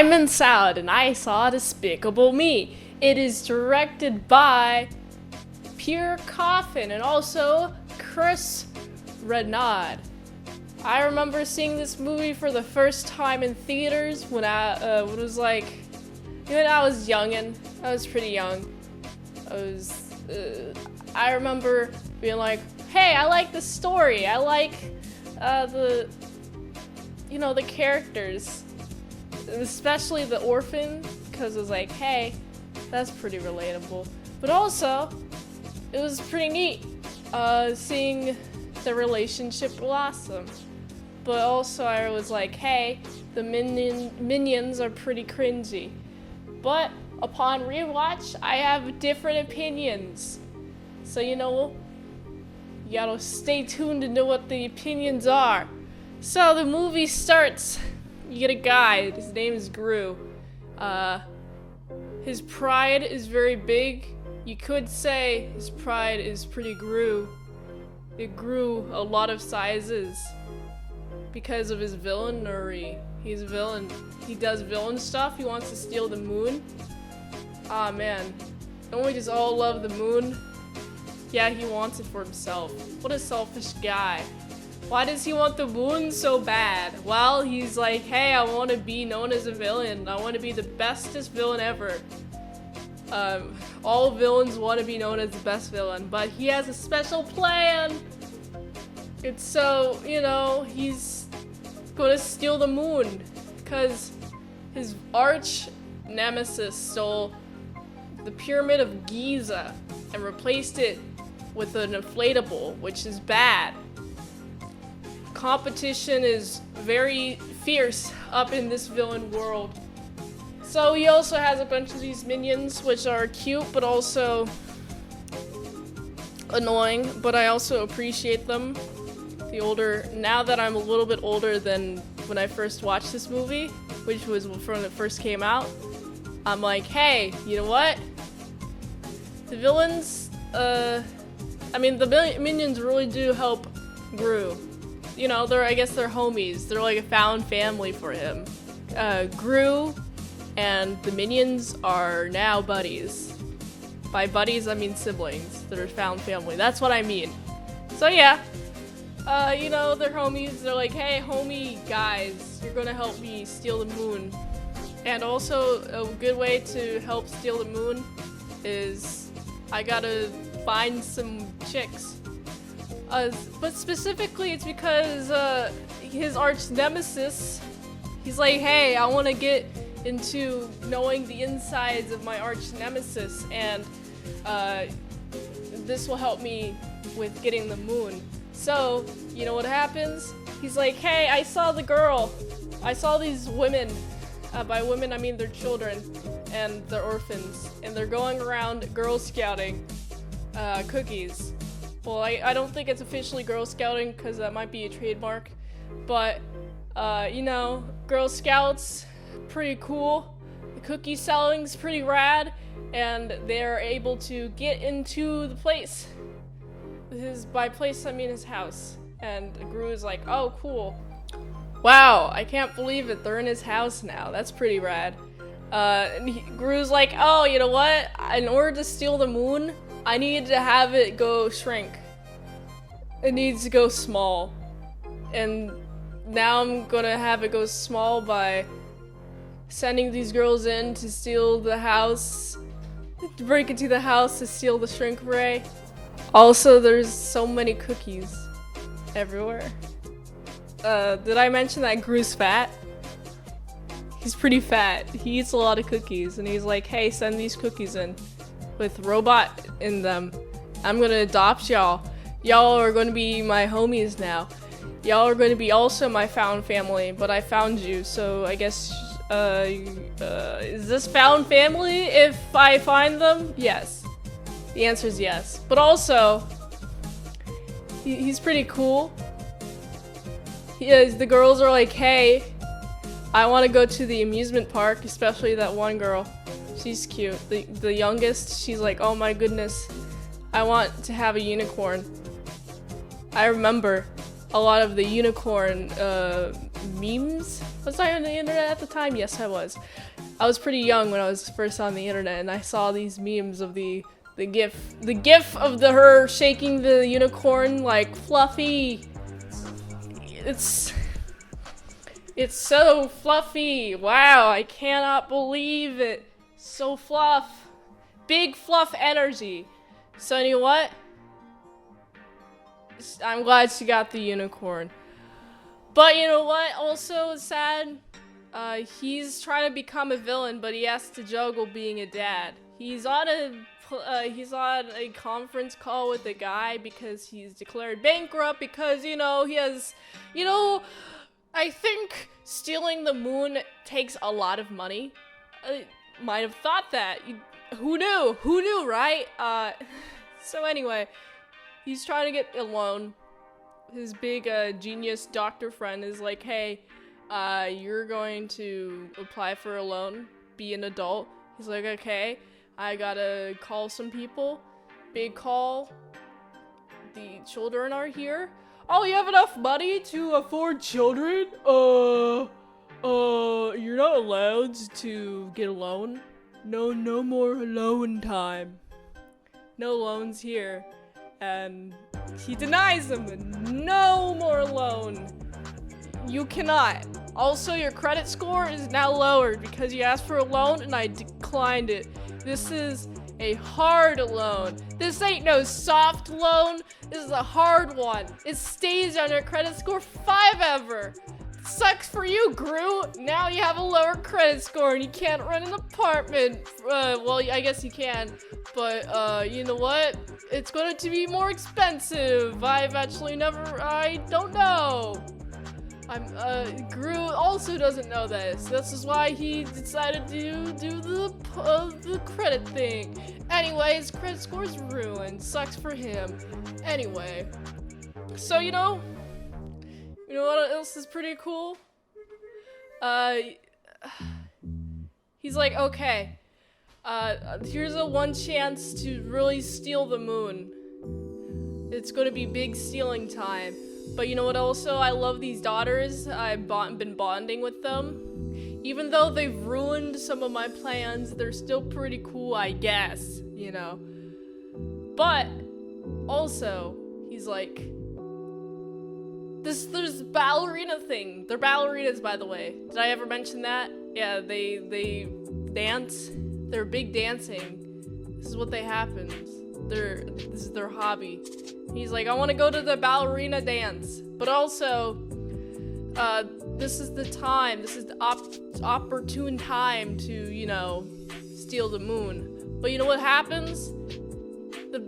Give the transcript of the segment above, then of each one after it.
I'm Mint Salad, and I saw Despicable Me. It is directed by Pierre Coffin and also Chris Renaud. I remember seeing this movie for the first time in theaters when I was like, when I was youngin'. I was pretty young. I remember being like, hey, I like the story. I like the characters, especially the orphan, because it was like, hey, that's pretty relatable. But also, it was pretty neat seeing the relationship blossom. But also, I was like, hey, the minions are pretty cringy. But upon rewatch, I have different opinions. So you gotta stay tuned to know what the opinions are. So the movie starts. You get a guy. His name is Gru. His pride is very big. You could say his pride is pretty Gru. It grew a lot of sizes because of his villainy. He's a villain. He does villain stuff. He wants to steal the moon. Ah man, don't we just all love the moon? Yeah, he wants it for himself. What a selfish guy. Why does he want the moon so bad? Well, he's like, hey, I want to be known as a villain. I want to be the bestest villain ever. All villains want to be known as the best villain, but he has a special plan. It's so, he's gonna steal the moon because his arch nemesis stole the Pyramid of Giza and replaced it with an inflatable, which is bad. Competition is very fierce up in this villain world. So he also has a bunch of these minions, which are cute but also annoying, but I also appreciate them. Now that I'm a little bit older than when I first watched this movie, which was when it first came out, I'm like, hey, you know what? The villains, the minions really do help Gru. I guess they're homies. They're like a found family for him. Gru and the minions are now buddies. By buddies, I mean siblings. They're found family. That's what I mean. So yeah, they're homies. They're like, hey, homie guys, you're gonna help me steal the moon. And also, a good way to help steal the moon is I gotta find some chicks. But specifically, it's because his arch nemesis, he's like, hey, I want to get into knowing the insides of my arch nemesis, and this will help me with getting the moon. So, you know what happens? He's like, hey, I saw the girl. I saw these women. By women, I mean their children, and they're orphans, and they're going around Girl Scouting cookies. Well, I don't think it's officially Girl Scouting because that might be a trademark, but Girl Scouts, pretty cool. The cookie selling's pretty rad, and they're able to get into the place. By place, I mean his house. And Gru is like, oh, cool. Wow, I can't believe it. They're in his house now. That's pretty rad. Gru's like, oh, you know what? In order to steal the moon, I need to have it go shrink. It needs to go small. And now I'm gonna have it go small by sending these girls in to steal the house, to break into the house to steal the shrink ray. Also, there's so many cookies everywhere. Did I mention that Gru's fat? He's pretty fat. He eats a lot of cookies, and he's like, hey, send these cookies in with robot in them. I'm gonna adopt y'all. Y'all are gonna be my homies now. Y'all are gonna be also my found family, but I found you, so I guess, is this found family if I find them? Yes. The answer is yes. But also, he's pretty cool. The girls are like, hey, I want to go to the amusement park, especially that one girl. She's cute. The youngest, she's like, oh my goodness, I want to have a unicorn. I remember a lot of the unicorn memes Was I on the internet at the time? Yes, I was. I was pretty young when I was first on the internet, and I saw these memes of the gif of her shaking the unicorn like Fluffy. It's so fluffy. Wow, I cannot believe it. So fluff. Big fluff energy. So you know what? I'm glad she got the unicorn. But you know what? Also sad. He's trying to become a villain, but he has to juggle being a dad. He's on a conference call with a guy because he's declared bankrupt because, he has, I think stealing the moon takes a lot of money. I might have thought that. Who knew? Who knew, right? So anyway, he's trying to get a loan. His big genius doctor friend is like, hey, you're going to apply for a loan, be an adult. He's like, okay, I gotta call some people. Big call. The children are here. Oh, you have enough money to afford children? You're not allowed to get a loan. No more loan time. No loans here. And he denies them. No more loan. You cannot. Also, your credit score is now lowered because you asked for a loan and I declined it. This is a hard loan. This ain't no soft loan. This is a hard one. It stays on your credit score forever. Sucks for you, Gru. Now you have a lower credit score and you can't rent an apartment. Well, I guess you can. But, you know what? It's going to be more expensive. I don't know. Gru also doesn't know this. This is why he decided to do the credit thing. Anyway, his credit score's ruined. Sucks for him. Anyway. So, you know what else is pretty cool? He's like, okay, here's a one chance to really steal the moon. It's gonna be big stealing time. But you know what also? I love these daughters. I've been bonding with them. Even though they've ruined some of my plans, they're still pretty cool, I guess, But, also, he's like, there's the ballerina thing. They're ballerinas, by the way. Did I ever mention that? Yeah, they dance. They're big dancing. This is what happens. This is their hobby. He's like, I want to go to the ballerina dance. But also, this is the time. This is the opportune time to, steal the moon. But you know what happens?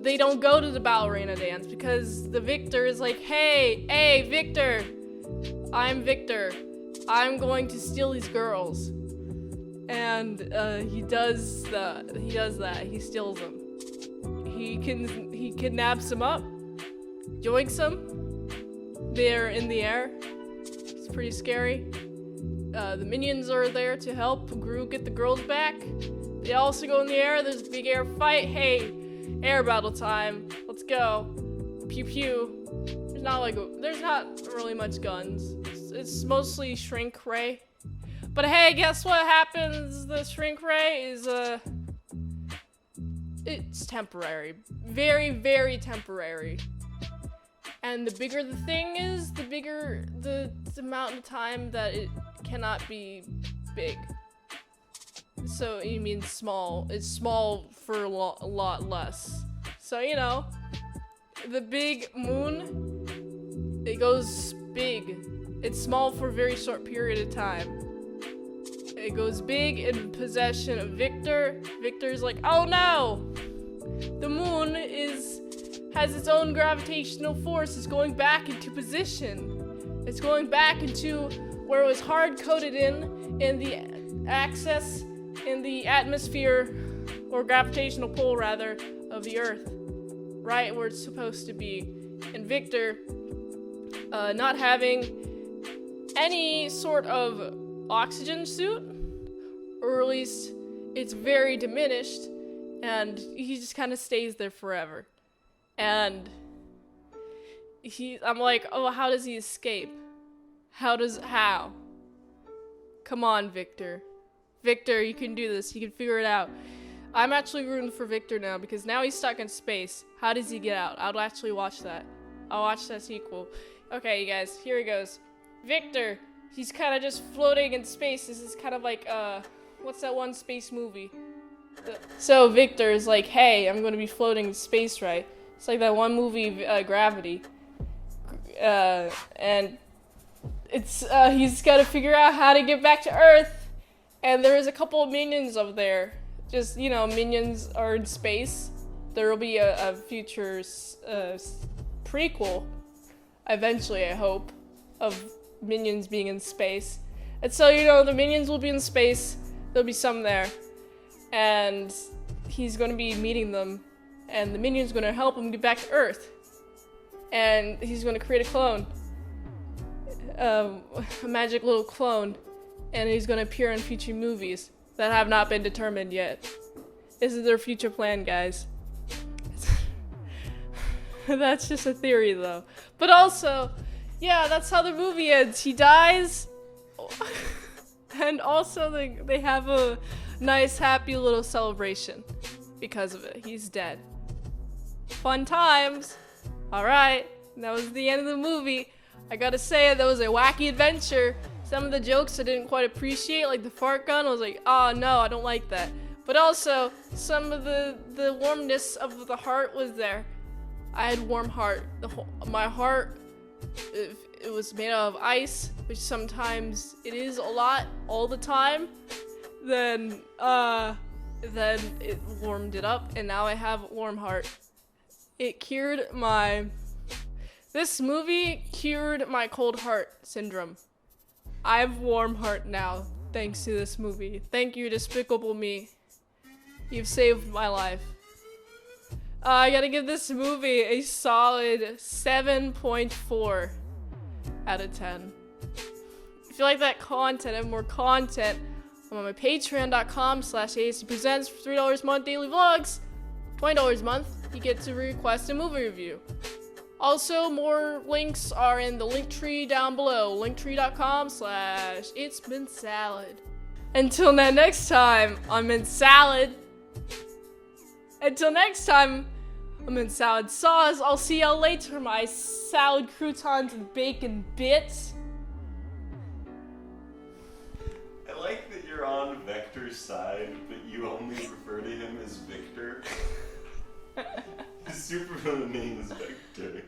They don't go to the ballerina dance because the Victor is like, hey, Victor, I'm Victor. I'm going to steal these girls. And he does that. He steals them. He kidnaps them up, yoinks them. They're in the air. It's pretty scary. The minions are there to help Gru get the girls back. They also go in the air. There's a big air fight. Hey, air battle time. Let's go. Pew pew. There's not really much guns. It's mostly shrink ray. But hey, guess what happens? The shrink ray is it's temporary. Very, very temporary. And the bigger the thing is, the bigger the amount of time that it cannot be big. So you mean small. It's small for a lot less. So, the big moon, it goes big. It's small for a very short period of time. It goes big in possession of Victor. Victor's like, oh no! The moon has its own gravitational force. It's going back into position. It's going back into where it was hard-coded in the atmosphere, or gravitational pull rather, of the Earth. Right where it's supposed to be. And Victor, not having any sort of oxygen suit, or at least it's very diminished, and he just kind of stays there forever. And I'm like, oh, how does he escape? How? Come on, Victor. Victor, you can do this. You can figure it out. I'm actually rooting for Victor now because now he's stuck in space. How does he get out? I'll actually watch that. I'll watch that sequel. Okay, you guys, here he goes. Victor, he's kind of just floating in space. This is kind of like, what's that one space movie? So Victor is like, hey, I'm going to be floating in space, right? It's like that one movie, Gravity. And it's, he's got to figure out how to get back to Earth. And there's a couple of minions up there. Just, you know, minions are in space. There will be a future prequel, eventually, I hope, of minions being in space. And so, you know, the minions will be in space. There'll be some there. And he's going to be meeting them. And the minion's going to help him get back to Earth. And he's going to create a clone. A magic little clone. And he's going to appear in future movies that have not been determined yet. This is their future plan, guys. That's just a theory, though. But also, yeah, that's how the movie ends. He dies. And also, they have a nice, happy little celebration because of it. He's dead. Fun times. Alright, that was the end of the movie. I gotta say, that was a wacky adventure. Some of the jokes I didn't quite appreciate, like the fart gun. I was like, oh no, I don't like that. But also, some of the warmness of the heart was there. I had warm heart. My heart, it was made out of ice, which sometimes it is a lot, all the time. Then it warmed it up, and now I have a warm heart. This movie cured my cold heart syndrome. I have warm heart now, thanks to this movie. Thank you, Despicable Me. You've saved my life. I gotta give this movie a solid 7.4 out of 10. If you like that content and more content, I'm on my patreon.com/ASEPresents for $3 a month daily vlogs. $20 a month, you get to request a movie review. Also, more links are in the link tree down below. Linktree.com/itsmintsalad. Until next time, I'm in salad. Until next time, I'm in salad sauce. I'll see y'all later, my salad croutons and bacon bits. I like that you're on Vector's side, but you only refer to him as Victor. His supervillain name is Victor.